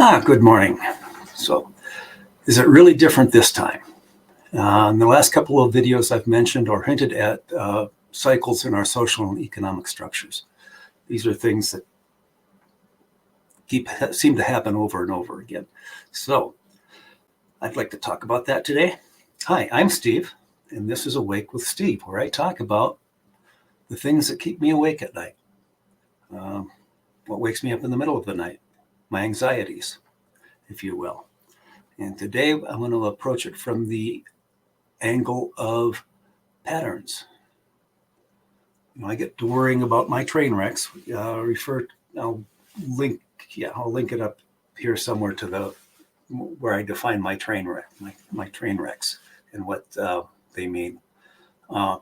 Good morning. So, is it really different this time? In the last couple of videos, I've mentioned or hinted at cycles in our social and economic structures. These are things that seem to happen over and over again. So, I'd like to talk about that today. Hi, I'm Steve, and this is Awake with Steve, where I talk about the things that keep me awake at night. What wakes me up in the middle of the night? My anxieties, if you will. And today I'm going to approach it from the angle of patterns. I get to worrying about my train wrecks. I'll link it up here somewhere to where I define my train wreck, my train wrecks and what they mean. A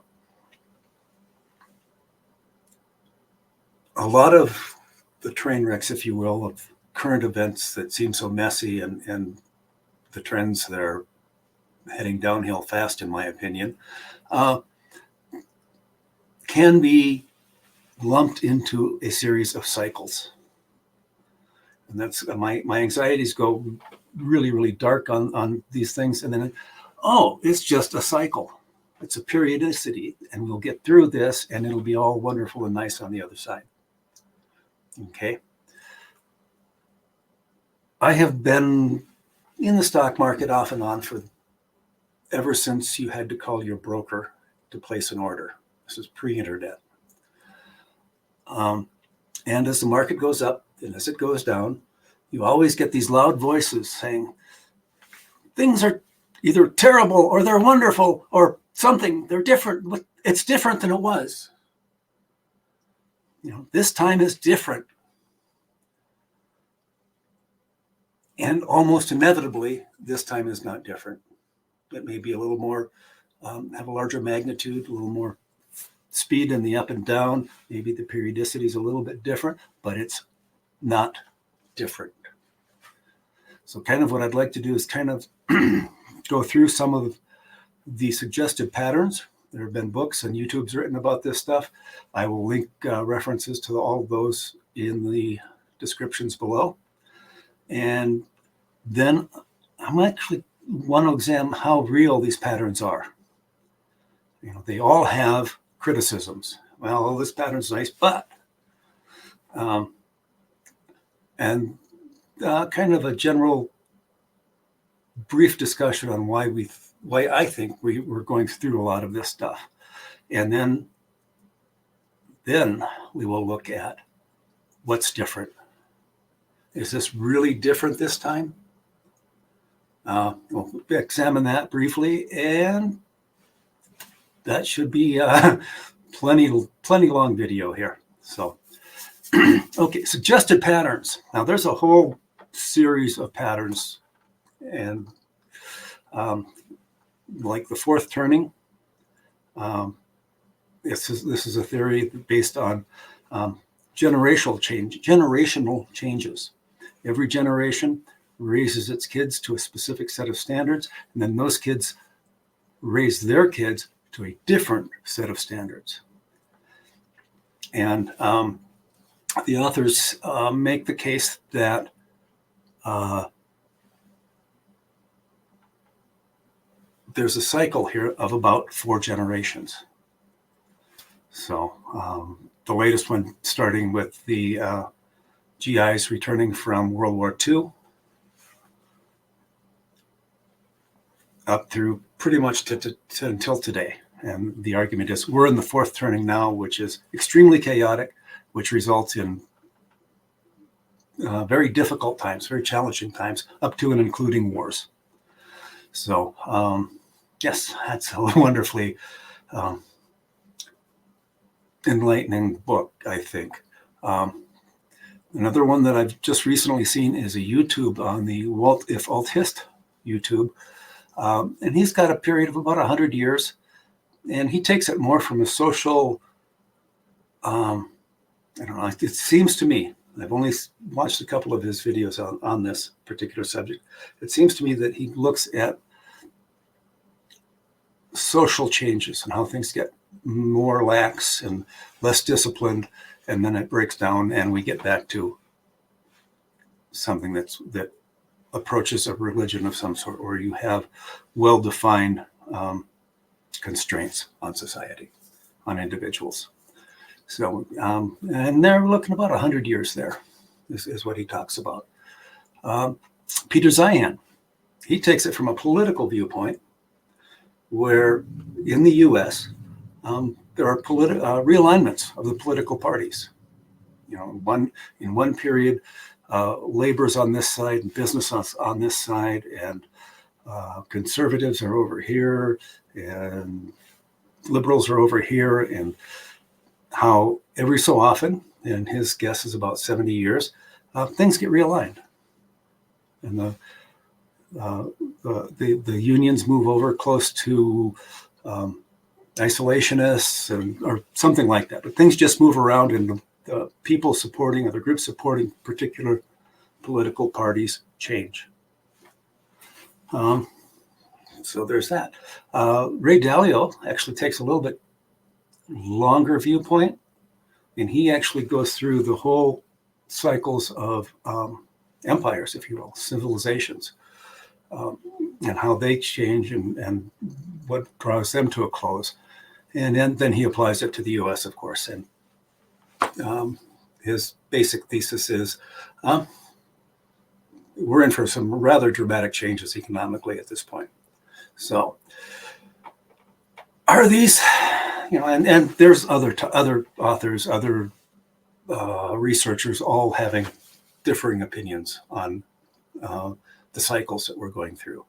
lot of the train wrecks, if you will, of current events that seem so messy and the trends that are heading downhill fast, in my opinion, can be lumped into a series of cycles. And that's my anxieties go really, really dark on these things. And then, it's just a cycle. It's a periodicity, and we'll get through this and it'll be all wonderful and nice on the other side. Okay. I have been in the stock market off and on ever since you had to call your broker to place an order. This is pre-internet. And as the market goes up and as it goes down, you always get these loud voices saying, things are either terrible or they're wonderful or something. They're different. It's different than it was. This time is different. And almost inevitably, this time is not different. It may be a little more, have a larger magnitude, a little more speed in the up and down. Maybe the periodicity is a little bit different, but it's not different. So kind of what I'd like to do is kind of go through some of the suggested patterns. There have been books and YouTube's written about this stuff. I will link references to all of those in the descriptions below. And then I'm actually want to examine how real these patterns are. They all have criticisms. Well, this pattern's nice, but kind of a general brief discussion on why I think we're going through a lot of this stuff. And then we will look at what's different. Is this really different this time? We'll examine that briefly, and that should be plenty long video here. So, okay, suggested patterns. Now, there's a whole series of patterns, and like the fourth turning. This is a theory based on generational changes. Every generation raises its kids to a specific set of standards, and then those kids raise their kids to a different set of standards. And the authors make the case that there's a cycle here of about 4 generations. So the latest one starting with the GIs returning from World War II up through pretty much until today. And the argument is we're in the fourth turning now, which is extremely chaotic, which results in very difficult times, very challenging times, up to and including wars. So, yes, that's a wonderfully enlightening book, I think. Another one that I've just recently seen is a YouTube on the Walt If Alt Hist YouTube. And he's got a period of about 100 years. And he takes it more from a social, I don't know, it seems to me, I've only watched a couple of his videos on this particular subject. It seems to me that he looks at social changes and how things get more lax and less disciplined, and then it breaks down and we get back to something that approaches a religion of some sort, or you have well-defined constraints on society, on individuals. So, and they're looking about 100 years there, is what he talks about. Peter Zeihan, he takes it from a political viewpoint, where in the U.S. There are realignments of the political parties. You know, in one period, labor's on this side and business on this side, and conservatives are over here, and liberals are over here, and how every so often, and his guess is about 70 years, things get realigned, and the unions move over close to isolationists or something like that. But things just move around, and the people supporting, or the groups supporting particular political parties change. So there's that. Ray Dalio actually takes a little bit longer viewpoint, and he actually goes through the whole cycles of empires, if you will, civilizations, and how they change and what draws them to a close. And then he applies it to the U.S., of course. And his basic thesis is we're in for some rather dramatic changes economically at this point. So are these, you know, and there's other authors, other researchers all having differing opinions on the cycles that we're going through.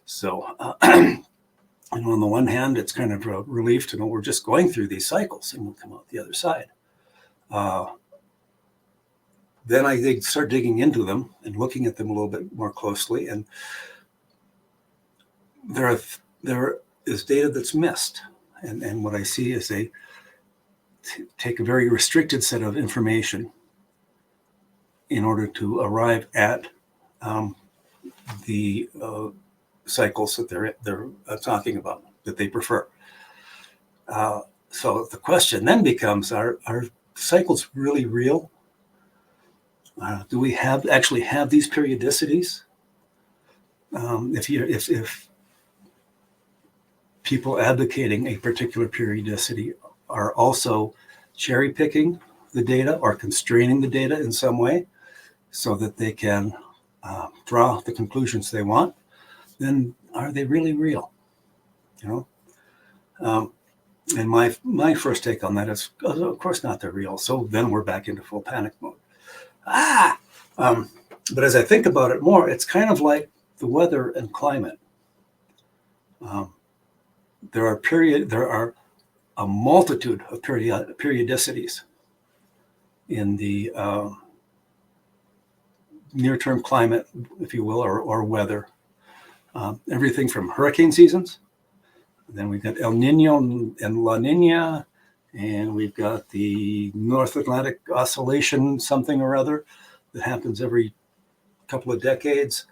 So, and on the one hand, it's kind of a relief to know we're just going through these cycles and we'll come out the other side. Then I start digging into them and looking at them a little bit more closely, and there is data that's missed. And what I see is they take a very restricted set of information in order to arrive at the cycles that they're talking about, that they prefer. So the question then becomes: Are cycles really real? Do we actually have these periodicities? If people advocating a particular periodicity are also cherry picking the data or constraining the data in some way so that they can draw the conclusions they want, then are they really real? You know, and my first take on that is, of course not, they're real. So then we're back into full panic mode. But as I think about it more, it's kind of like the weather and climate. There are a multitude of periodicities in the near-term climate, if you will, or weather. Everything from hurricane seasons, then we've got El Nino and La Nina, and we've got the North Atlantic Oscillation, something or other, that happens every couple of decades.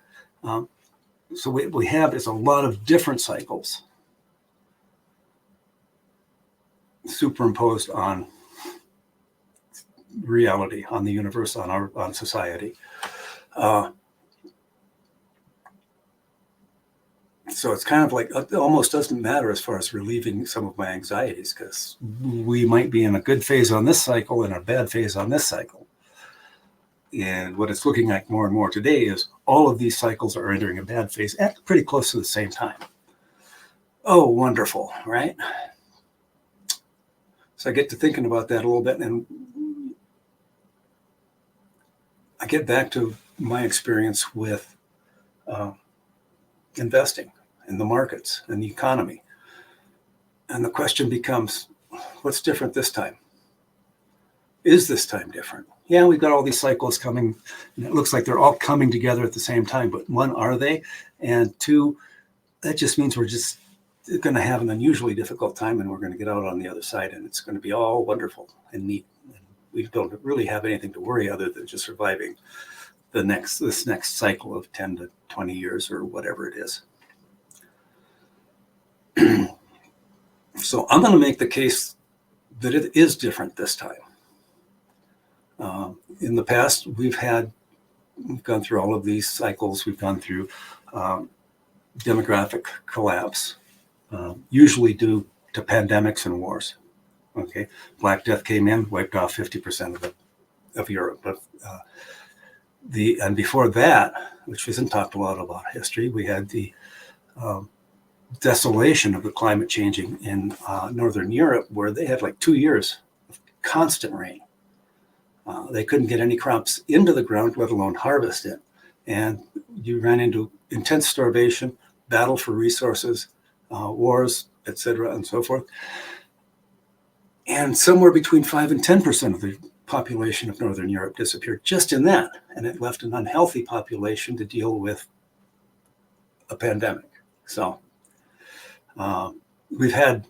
So what we have is a lot of different cycles superimposed on reality, on the universe, on society. So it's kind of like, it almost doesn't matter as far as relieving some of my anxieties, because we might be in a good phase on this cycle and a bad phase on this cycle. And what it's looking like more and more today is all of these cycles are entering a bad phase at pretty close to the same time. Oh, wonderful, right? So I get to thinking about that a little bit, and I get back to my experience with investing in the markets and the economy. And the question becomes, what's different this time? Is this time different? Yeah, we've got all these cycles coming, and it looks like they're all coming together at the same time. But one, are they? And two, that just means we're just going to have an unusually difficult time, and we're going to get out on the other side, and it's going to be all wonderful and neat. And we don't really have anything to worry other than just surviving this next cycle of 10 to 20 years or whatever it is. So I'm going to make the case that it is different this time. In the past, we've had we've gone through all of these cycles. We've gone through demographic collapse, usually due to pandemics and wars. Okay, Black Death came in, wiped off 50% of Europe. But and before that, which isn't talked a lot about history, we had the desolation of the climate changing in Northern Europe, where they had like 2 years of constant rain. They couldn't get any crops into the ground, let alone harvest it. And you ran into intense starvation, battle for resources, wars, etc., and so forth. And somewhere between 5 and 10% of the population of Northern Europe disappeared just in that. And it left an unhealthy population to deal with a pandemic. So we've had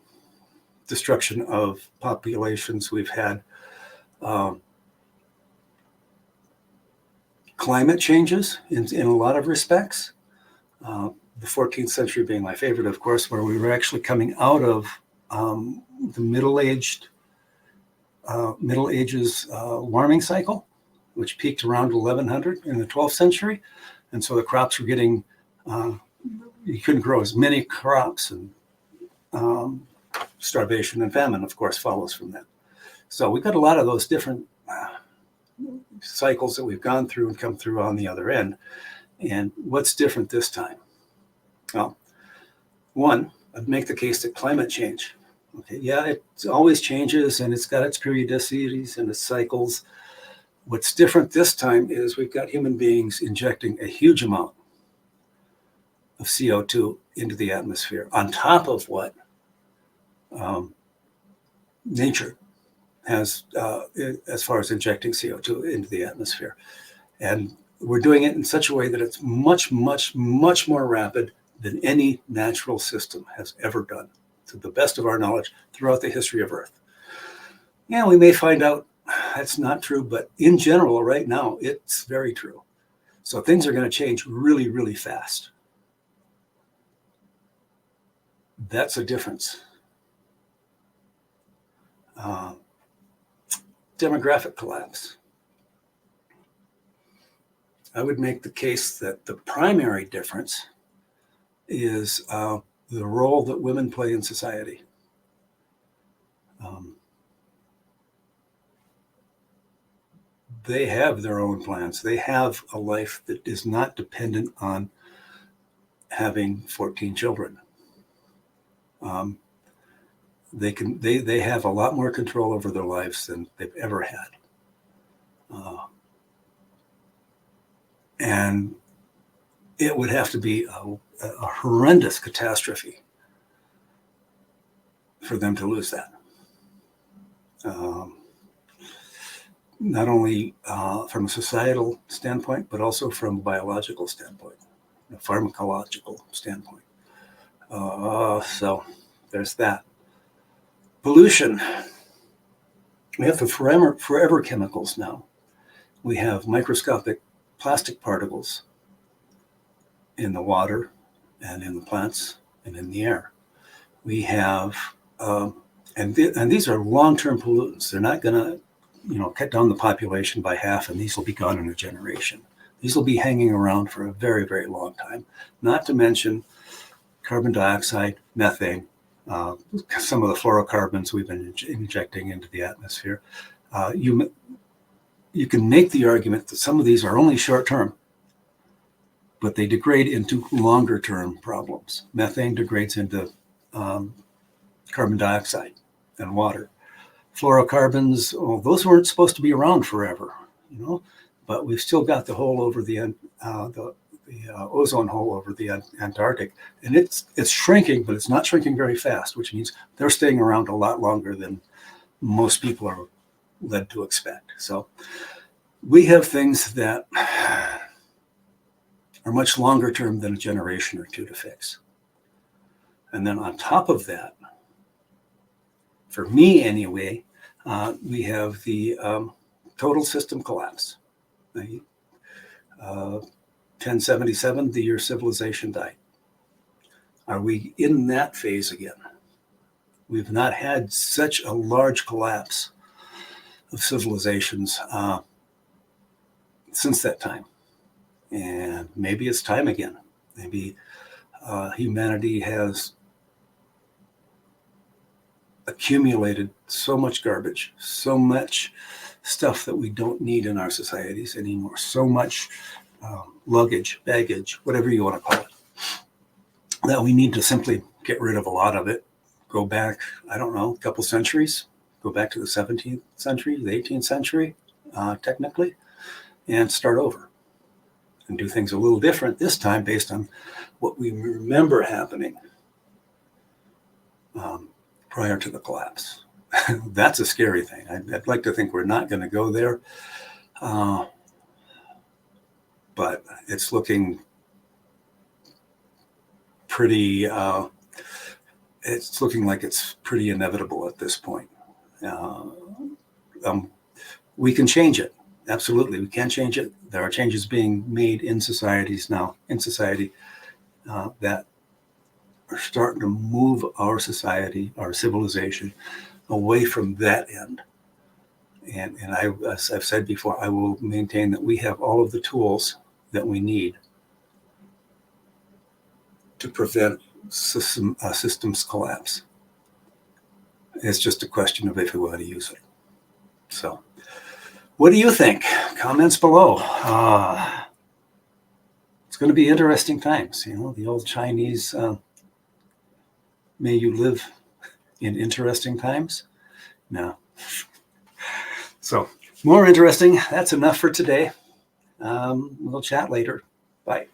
destruction of populations. We've had climate changes in a lot of respects. The 14th century being my favorite, of course, where we were actually coming out of the Middle Ages warming cycle, which peaked around 1100 in the 12th century. And so the crops were getting, you couldn't grow as many crops, and starvation and famine, of course, follows from that. So we've got a lot of those different cycles that we've gone through and come through on the other end. And what's different this time? Well, one, I'd make the case that climate change, okay, yeah, it always changes and it's got its periodicities and its cycles. What's different this time is we've got human beings injecting a huge amount of CO2 into the atmosphere on top of what nature has as far as injecting CO2 into the atmosphere. And we're doing it in such a way that it's much, much, much more rapid than any natural system has ever done, to the best of our knowledge, throughout the history of Earth. Yeah, we may find out that's not true, but in general, right now, it's very true. So things are going to change really, really fast. That's a difference. Demographic collapse. I would make the case that the primary difference is the role that women play in society. They have their own plans. They have a life that is not dependent on having 14 children. They have a lot more control over their lives than they've ever had. And it would have to be a horrendous catastrophe for them to lose that. Not only from a societal standpoint, but also from a biological standpoint, a pharmacological standpoint. So there's that. Pollution. We have the forever chemicals now. We have microscopic plastic particles in the water and in the plants and in the air. We have, and these are long-term pollutants. They're not going to, cut down the population by half, and these will be gone in a generation. These will be hanging around for a very, very long time. Not to mention carbon dioxide, methane, some of the fluorocarbons we've been injecting into the atmosphere. You can make the argument that some of these are only short-term, but they degrade into longer-term problems. Methane degrades into carbon dioxide and water. Fluorocarbons, those weren't supposed to be around forever, but we've still got the hole over the ozone hole over the Antarctic, and it's shrinking, but it's not shrinking very fast, which means they're staying around a lot longer than most people are led to expect. So we have things that are much longer term than a generation or two to fix. And then on top of that, for me anyway, we have the total system collapse. 1077, the year civilization died. Are we in that phase again? We've not had such a large collapse of civilizations since that time. And maybe it's time again. Maybe humanity has accumulated so much garbage, so much stuff that we don't need in our societies anymore, so much luggage, baggage, whatever you want to call it, that we need to simply get rid of a lot of it, go back, I don't know, a couple centuries, go back to the 17th century, the 18th century, technically, and start over and do things a little different this time based on what we remember happening prior to the collapse. That's a scary thing. I'd like to think we're not going to go there, but it's looking pretty. It's looking like it's pretty inevitable at this point. We can change it. Absolutely, we can change it. There are changes being made in societies now, that are starting to move our society, our civilization, away from that end. And as I've said before, I will maintain that we have all of the tools that we need to prevent systems collapse. It's just a question of if we want to use it. So, what do you think? Comments below. It's going to be interesting times. You know, the old Chinese, may you live in interesting times. No. So, more interesting. That's enough for today. We'll chat later. Bye.